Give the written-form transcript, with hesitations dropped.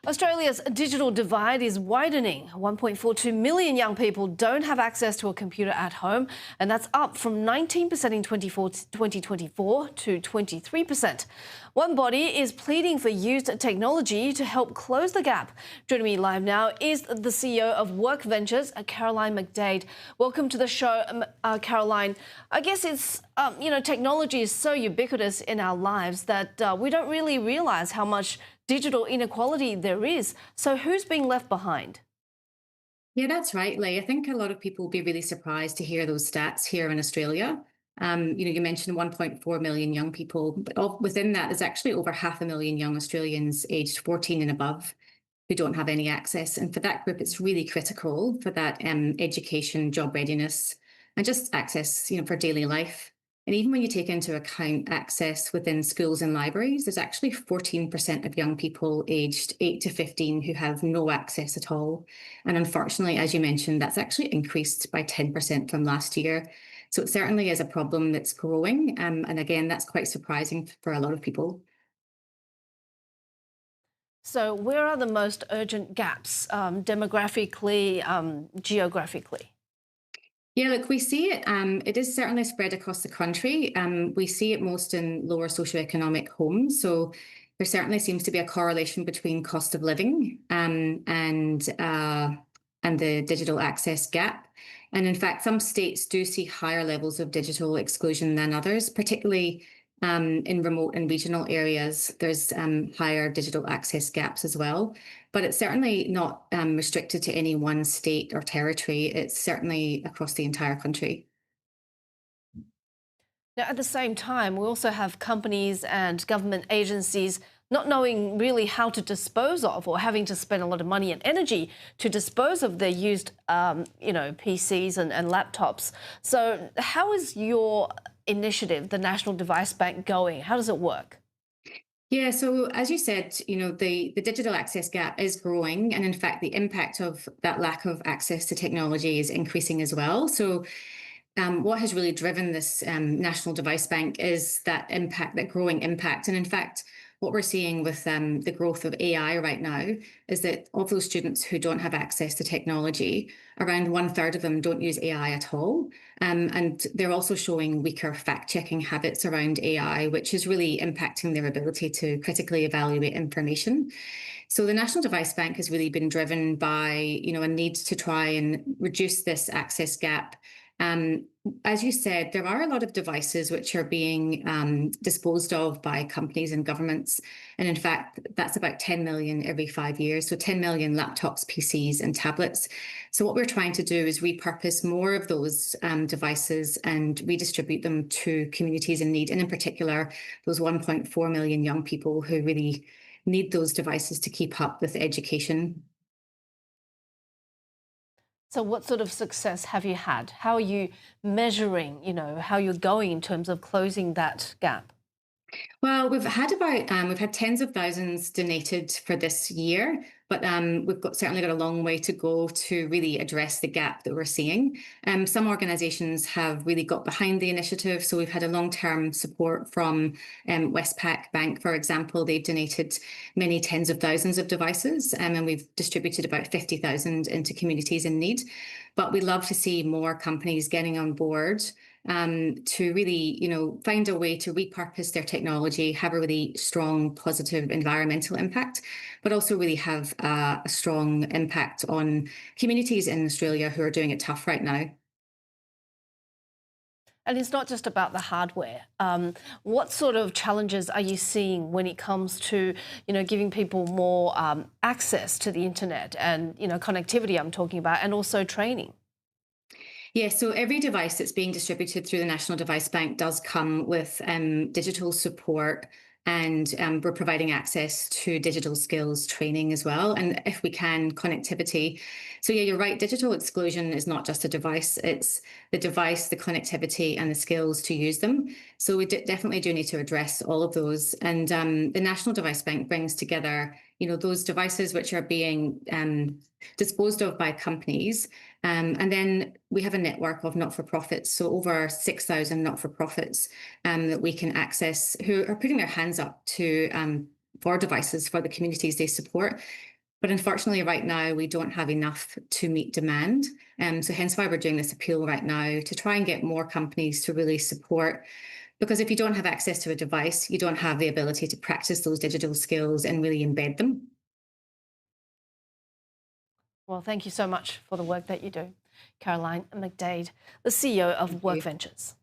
Australia's digital divide is widening. 1.42 million young people don't have access to a computer at home, and that's up from 19% in 2024 to 23%. One body is pleading for used technology to help close the gap. Joining me live now is the CEO of Workventures, Caroline McDaid. Welcome to the show, Caroline. I guess it's, technology is so ubiquitous in our lives that we don't really realise how much digital inequality there is. So who's being left behind? Yeah, that's right, Lee. I think a lot of people will be really surprised to hear those stats here in Australia. You mentioned 1.4 million young people, but within that, there's actually over 500,000 young Australians aged 14 and above who don't have any access. And for that group, it's really critical for that education, job readiness, and just access, for daily life. And even when you take into account access within schools and libraries, there's actually 14% of young people aged 8 to 15 who have no access at all. And unfortunately, as you mentioned, that's actually increased by 10% from last year. So it certainly is a problem that's growing. And again, that's quite surprising for a lot of people. So where are the most urgent gaps demographically, geographically? Yeah, look, we see it. It is certainly spread across the country. We see it most in lower socioeconomic homes. So there certainly seems to be a correlation between cost of living and the digital access gap. And in fact, some states do see higher levels of digital exclusion than others, particularly in remote and regional areas. There's higher digital access gaps as well. But it's certainly not restricted to any one state or territory. It's certainly across the entire country. Now, at the same time, we also have companies and government agencies not knowing really how to dispose of, or having to spend a lot of money and energy to dispose of their used, PCs and laptops. So how is your initiative, the National Device Bank, going? How does it work? Yeah, so as you said, the digital access gap is growing. And in fact, the impact of that lack of access to technology is increasing as well. So what has really driven this National Device Bank is that impact, that growing impact. And in fact, what we're seeing with the growth of AI right now is that of those students who don't have access to technology, around 1/3 of them don't use AI at all. And they're also showing weaker fact-checking habits around AI, which is really impacting their ability to critically evaluate information. So the National Device Bank has really been driven by, a need to try and reduce this access gap. As you said, there are a lot of devices which are being disposed of by companies and governments. And in fact, that's about 10 million every 5 years. So 10 million laptops, PCs, and tablets. So what we're trying to do is repurpose more of those devices and redistribute them to communities in need. And in particular, those 1.4 million young people who really need those devices to keep up with education. So what sort of success have you had? How are you measuring, how you're going in terms of closing that gap? Well, we've had tens of thousands donated for this year, but certainly got a long way to go to really address the gap that we're seeing. Some organisations have really got behind the initiative, so we've had a long-term support from Westpac Bank, for example. They've donated many tens of thousands of devices, and we've distributed about 50,000 into communities in need. But we'd love to see more companies getting on board to really, find a way to repurpose their technology, have a really strong, positive environmental impact, but also really have a strong impact on communities in Australia who are doing it tough right now. And it's not just about the hardware. What sort of challenges are you seeing when it comes to, giving people more access to the internet and, connectivity I'm talking about, and also training? Yeah, so every device that's being distributed through the National Device Bank does come with digital support, and we're providing access to digital skills training as well. And if we can, connectivity. So yeah, you're right, digital exclusion is not just a device, it's the device, the connectivity, and the skills to use them. So we definitely do need to address all of those. And the National Device Bank brings together, those devices which are being disposed of by companies. And then we have a network of not-for-profits, so over 6,000 not-for-profits that we can access, who are putting their hands up to for devices for the communities they support. But unfortunately, right now, we don't have enough to meet demand. So hence why we're doing this appeal right now to try and get more companies to really support. Because if you don't have access to a device, you don't have the ability to practice those digital skills and really embed them. Well, thank you so much for the work that you do. Caroline McDaid, the CEO of Thank you. Workventures.